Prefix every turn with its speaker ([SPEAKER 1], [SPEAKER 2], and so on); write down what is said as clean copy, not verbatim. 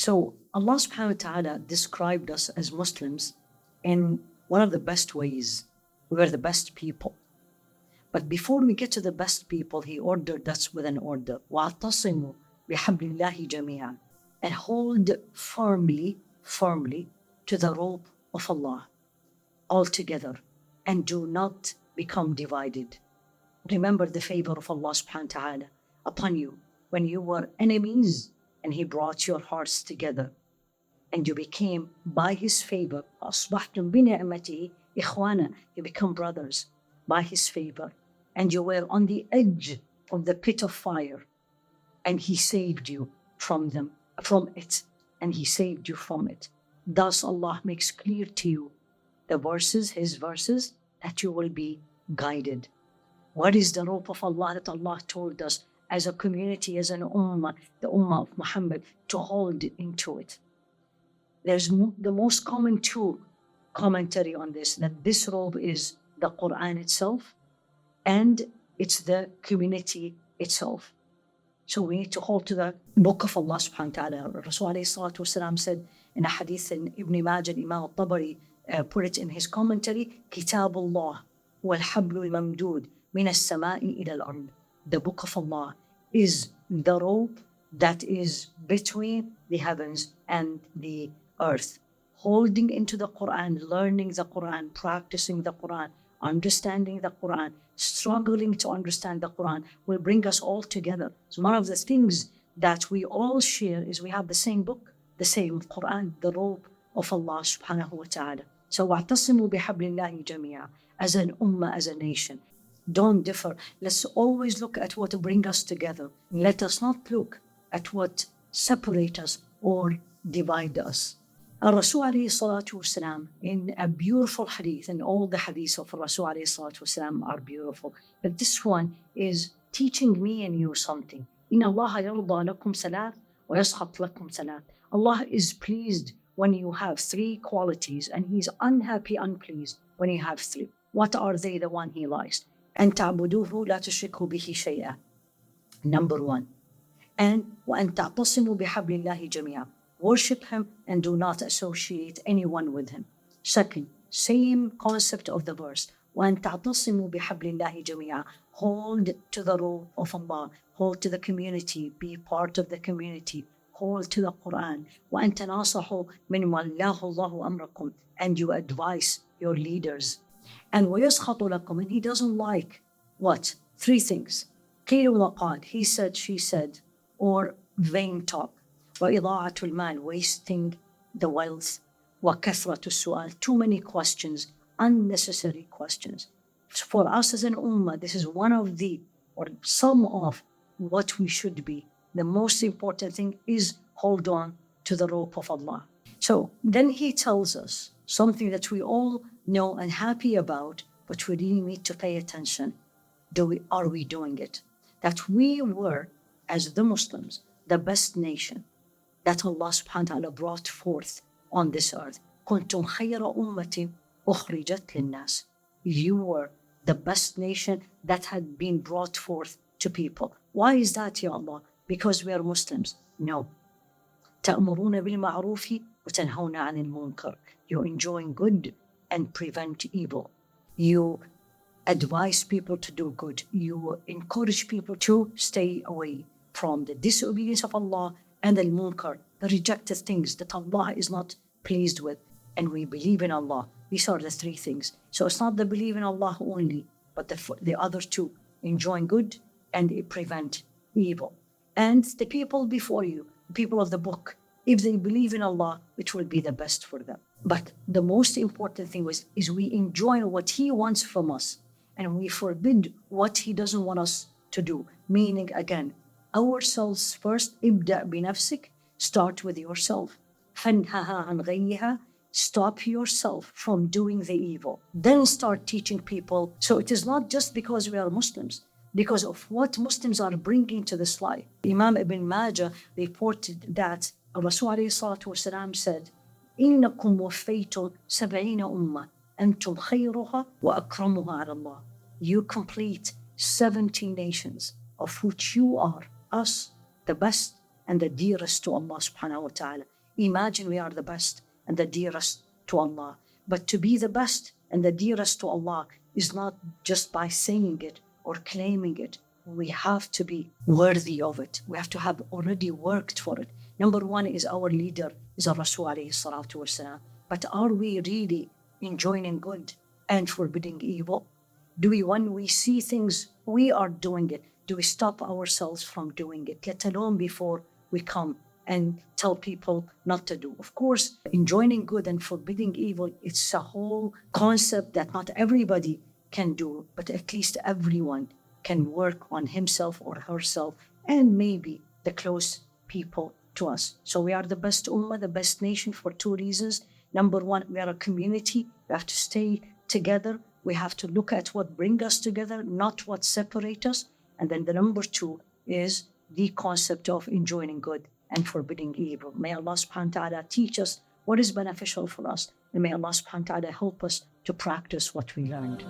[SPEAKER 1] So Allah subhanahu wa ta'ala described us as Muslims in one of the best ways. We are the best people. But before we get to the best people, He ordered us with an order. وَاعْتَصِمُوا بِحَبْلِ اللَّهِ جَمِيعًا. And hold firmly to the rope of Allah altogether, and do not become divided. Remember the favor of Allah subhanahu wa ta'ala upon you when you were enemies, and He brought your hearts together, and you became, by His favor, أَصْبَحْتُمْ بِنِعْمَتِهِ إِخْوَانًا. You become brothers by His favor. And you were on the edge of the pit of fire, and He saved you from it, and He saved you from it. Thus Allah makes clear to you the verses, His verses, that you will be guided. What is the rope of Allah that Allah told us as a community, as an ummah, the ummah of Muhammad, to hold into it? There's the most common commentary on this, that this rope is the Quran itself, and it's the community itself. So we need to hold to the book of Allah subhanahu wa ta'ala. Rasul alayhi salatu wasalam said in a hadith in Ibn Majah, Imam al-Tabari put it in his commentary, Kitabullah wal hablu al-mamdud min as-sama'i ila al-ard. The book of Allah is the rope that is between the heavens and the earth. Holding into the Quran, learning the Quran, practicing the Quran, understanding the Quran, struggling to understand the Quran will bring us all together. So one of the things that we all share is we have the same book, the same Quran, the rope of Allah subhanahu wa ta'ala. So وَاعْتَصِمُوا بِحَبْلِ اللَّهِ جَمِيعًا. As an ummah, as a nation, don't differ. Let's always look at what brings us together. Let us not look at what separates us or divides us. Rasul alayhi salatu wasalam, in a beautiful hadith, and all the hadiths of Rasul alayhi salatu wasalam are beautiful, but this one is teaching me and you something. إِنَّ اللَّهَ يَرْضَى لَكُمْ ثَلَاثٍ وَيَسْخَطْ لَكُمْ ثَلَاثٍ. Allah is pleased when you have three qualities, and He's unhappy, unpleased when you have three. What are they? The one He likes. أَن تَعْبُدُوهُ لَا تُشْرِكُوا بِهِ شَيْئًا. Number one. And وَأَن تَعْتَصِمُوا بِحَبْلِ اللَّهِ جَمِيعًا. Worship Him and do not associate anyone with Him. Second, same concept of the verse. وَأَن تَعْتَصِمُوا بِحَبْلِ اللَّهِ جَمِيعًا. Hold to the rope of Allah. Hold to the community. Be part of the community. Hold to the Quran. وَأَن تَنَاصَحُوا مِنْ وَاللَّهُ اللَّهُ أَمْرَكُمْ. And you advise your leaders. And وَيَسْخَطُ لَكُمْ. And He doesn't like what? Three things. قِيلُ وَقَالْ. He said, she said, or vain talk. وَإِضَاعَةُ الْمَالِ. Wasting the wealth. وَكَثْرَةُ السُّؤَالِ. Too many questions, unnecessary questions. For us as an ummah, this is one of the, or some of what we should be. The most important thing is hold on to the rope of Allah. So then He tells us something that we all know and happy about, but we really need to pay attention. Are we doing it? That we were, as the Muslims, the best nation that Allah subhanahu wa ta'ala brought forth on this earth. كُنْتُمْ خَيْرَ أُمَّةٍ أُخْرِجَتْ لِلنَّاسِ. You were the best nation that had been brought forth to people. Why is that, Ya Allah? Because we are Muslims? No. تَأْمُرُونَ بِالْمَعْرُوفِ وَتَنْهَوْنَ عَنِ الْمُنْكَرِ. You enjoin good and prevent evil. You advise people to do good. You encourage people to stay away from the disobedience of Allah and al-munkar, the rejected things that Allah is not pleased with. And we believe in Allah. These are the three things. So it's not the believe in Allah only, but the other two, enjoin good and prevent evil. And the people before you, the people of the book, if they believe in Allah, it will be the best for them. But the most important thing is we enjoin what He wants from us, and we forbid what He doesn't want us to do. Meaning, again, ourselves first. ابدأ بنفسك. Start with yourself. فَانْهَهَا عَنْ غَيِّهَا. Stop yourself from doing the evil. Then start teaching people. So it is not just because we are Muslims, because of what Muslims are bringing to this life. Imam Ibn Majah reported that Rasul alayhi salatu wasalam said, إِنَّكُمْ وَفَّيْتُمْ 70 أُمَّةً أَنْتُمْ خَيْرُهَا وَأَكْرَمُهَا عَلَى اللَّهِ. You complete 70 nations, of which you are, us, the best and the dearest to Allah subhanahu wa ta'ala. Imagine we are the best and the dearest to Allah. But to be the best and the dearest to Allah is not just by saying it or claiming it. We have to be worthy of it. We have to have already worked for it. Number one is our leader, is our Rasul alayhi salatu wasalam. But are we really enjoining good and forbidding evil? Do we, when we see things, we are doing it, do we stop ourselves from doing it, let alone before we come and tell people not to do? Of course, enjoining good and forbidding evil, it's a whole concept that not everybody can do, but at least everyone can work on himself or herself and maybe the close people to us. So we are the best ummah, the best nation for two reasons. Number one, we are a community. We have to stay together. We have to look at what brings us together, not what separates us. And then the number two is the concept of enjoining good and forbidding evil. May Allah subhanahu wa ta'ala teach us what is beneficial for us. And may Allah subhanahu wa ta'ala help us to practice what we learned.